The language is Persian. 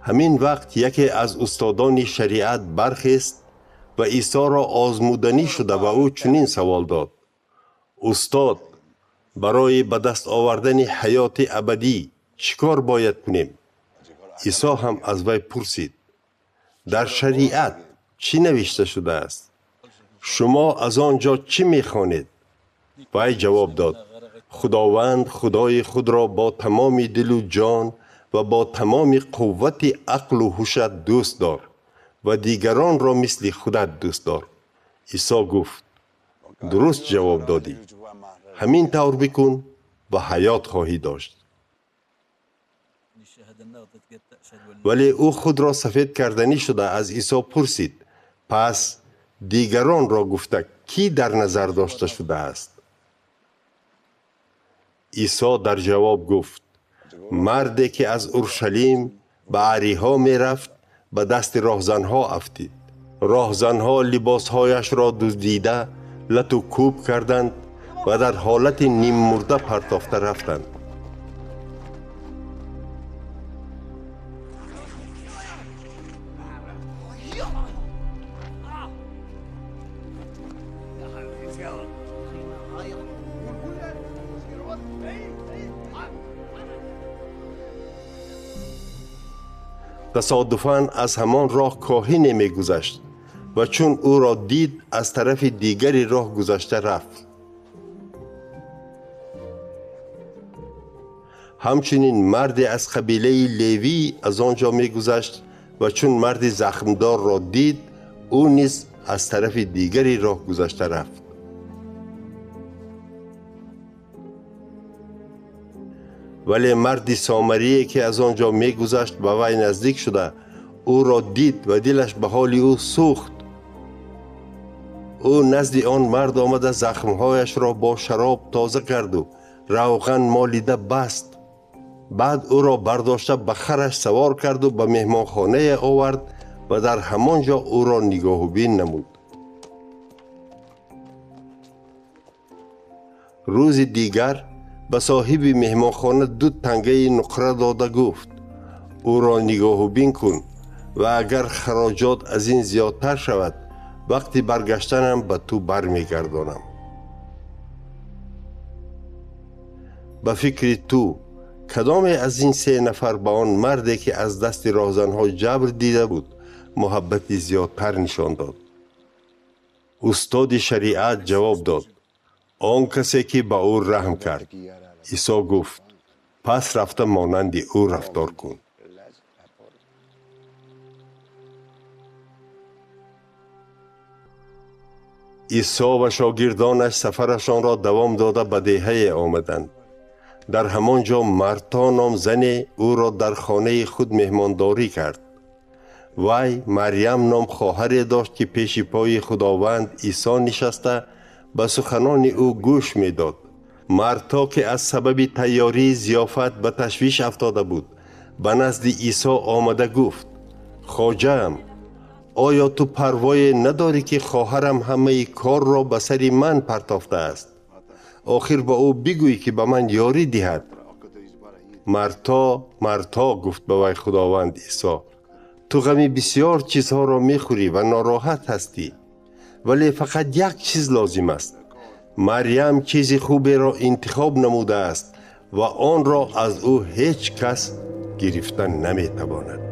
همین وقت یکی از استادان شریعت برخاست و عیسی را آزمودنی شده و او چنین سوال داد: استاد، برای به دست آوردن حیات ابدی چیکار باید کنیم؟ عیسی هم از وی پرسید: در شریعت چی نوشته شده است؟ شما از آنجا چی میخوانید؟ وی جواب داد: خداوند خدای خود را با تمام دل و جان و با تمام قوت عقل و هوشت دوست دار و دیگران را مثل خودت دوست دار. عیسی گفت: درست جواب دادی، همین طور بکن و حیات خواهی داشت. ولی او خود را سفید کردنی شده از عیسی پرسید: پس دیگران را گفته کی در نظر داشته شده است؟ عیسی در جواب گفت: مردی که از اورشلیم به اریحا می رفت به دست راهزنها افتید. راهزنها لباسهایش را دزدیده لت و کوب کردند و در حالت نیم مرده پرتافته رفتند. تصادفاً از همان راه کاهنی می گذشت و چون او را دید از طرف دیگری راه گذشته رفت. همچنین مردی از قبیله لیوی از آنجا می گذشت و چون مرد زخمدار را دید او نیز از طرف دیگری راه گذشته رفت. ولی مرد سامریه که از آنجا می گذشت به وی نزدیک شده او را دید و دلش به حال او سوخت. او نزد آن مرد آمده زخمهایش را با شراب تازه کرد و روغن مالیده بست. بعد او را برداشته به خرش سوار کرد و به مهمانخانه آورد و در همانجا او را نگاه و بین نمود. روز دیگر به صاحب مهمانخانه 2 تنگه نقره داده گفت: او را نگاه و بین کن و اگر خراجات از این زیادتر شود وقتی برگشتنم به تو برمیگردانم. به فکر تو کدام از این 3 نفر به آن مردی که از دست راهزنها جبر دیده بود محبت زیادتر نشان داد؟ استاد شریعت جواب داد: آن کسی که به او رحم کرد. عیسی گفت: پس رفته مانند او رفتار کن. عیسی و شاگردانش سفرشان را دوام داده به دیهه آمدند. در همانجا مرتا نام زن او را در خانه خود مهمانداری کرد. وی مریم نام خواهری داشت که پیش پای خداوند عیسی نشسته به سخنان او گوش می داد. مرتا که از سبب تیاری ضیافت به تشویش افتاده بود به نزد عیسی آمده گفت: خواجه‌ام، آیا تو پروای نداری که خواهرم همه کار را به سر من پرتافته است؟ آخر با او بگوی که به من یاری دهد. مرتا مرتا گفت به وی خداوند عیسی: تو غم بسیار چیزها را میخوری و ناراحت هستی، ولی فقط یک چیز لازم است. مریم چیز خوبی را انتخاب نموده است و آن را از او هیچ کس گرفتن نمیتواند.